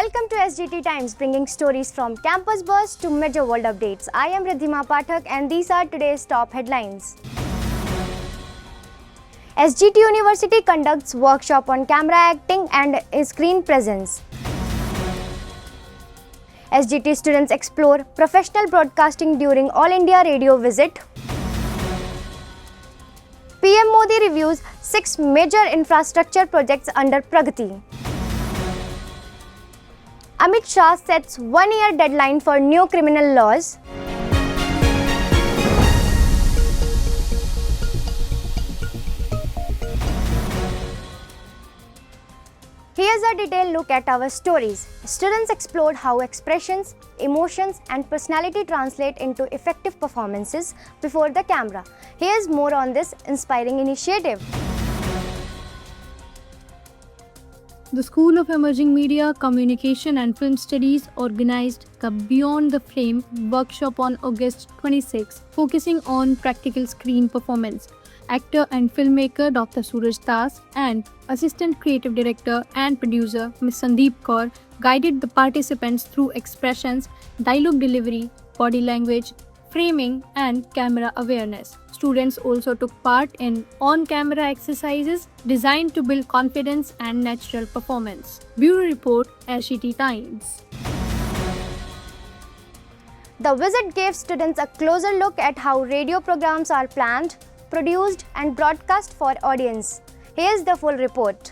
Welcome to SGT Times, bringing stories from campus bursts to major world updates. I am Riddhima Pathak and these are today's top headlines. SGT University conducts workshop on camera acting and screen presence. SGT students explore professional broadcasting during All India Radio visit. PM Modi reviews 6 major infrastructure projects under PRAGATI. Amit Shah sets one-year deadline for new criminal laws. Here's a detailed look at our stories. Students explored how expressions, emotions, and personality translate into effective performances before the camera. Here's more on this inspiring initiative. The School of Emerging Media, Communication and Film Studies organized the Beyond the Frame workshop on August 26, focusing on practical screen performance. Actor and filmmaker Dr. Suraj Das and Assistant Creative Director and Producer Ms. Sandeep Kaur guided the participants through expressions, dialogue delivery, body language, framing and camera awareness. Students also took part in on-camera exercises designed to build confidence and natural performance. Bureau Report, SGT Times. The visit gave students a closer look at how radio programs are planned, produced and broadcast for audience. Here's the full report.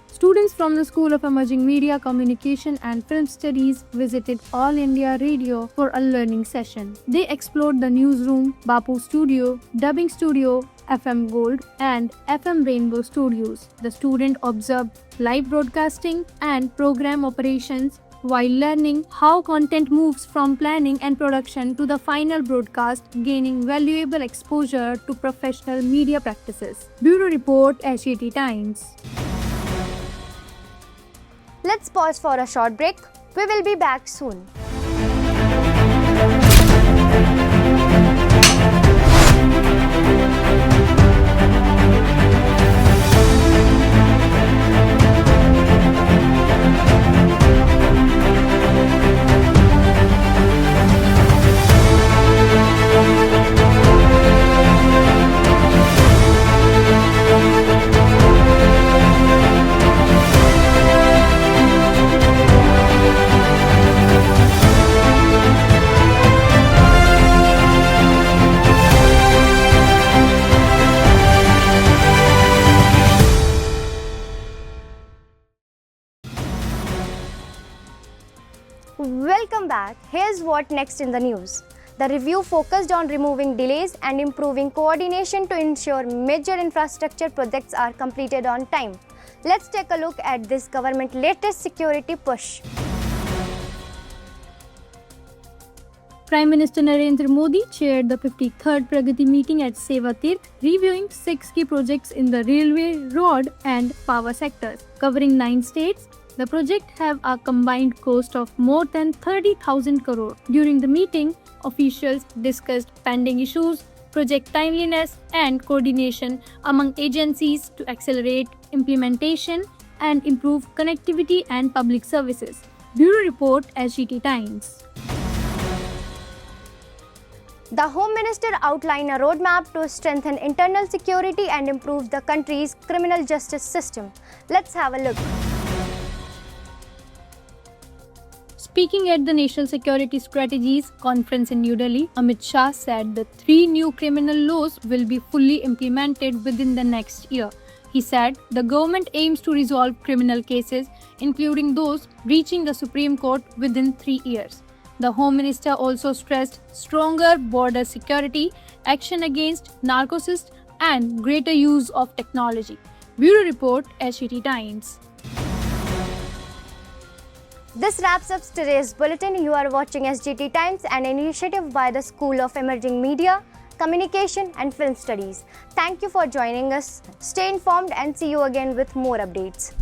Students from the School of Emerging Media, Communication and Film Studies visited All India Radio for a learning session. They explored the newsroom, Bapu Studio, Dubbing Studio, FM Gold and FM Rainbow Studios. The student observed live broadcasting and program operations while learning how content moves from planning and production to the final broadcast, gaining valuable exposure to professional media practices. Bureau Report, SGT Times. Let's pause for a short break. We will be back soon. Welcome back. Here's what next in the news. The review focused on removing delays and improving coordination to ensure major infrastructure projects are completed on time. Let's take a look at this government's latest security push. Prime Minister Narendra Modi chaired the 53rd PRAGATI meeting at Sevatirth, reviewing 6 key projects in the railway, road and power sectors. Covering 9 states, the projects have a combined cost of more than 30,000 crore. During the meeting, officials discussed pending issues, project timeliness and coordination among agencies to accelerate implementation and improve connectivity and public services. Bureau Report, SGT Times. The Home Minister outlined a roadmap to strengthen internal security and improve the country's criminal justice system. Let's have a look. Speaking at the National Security Strategies Conference in New Delhi, Amit Shah said the 3 new criminal laws will be fully implemented within the next year. He said the government aims to resolve criminal cases, including those reaching the Supreme Court within 3 years. The Home Minister also stressed stronger border security, action against narcotics, and greater use of technology. Bureau Report, SGT Times. This wraps up today's bulletin. You are watching SGT Times, an initiative by the School of Emerging Media, Communication and Film Studies. Thank you for joining us. Stay informed and see you again with more updates.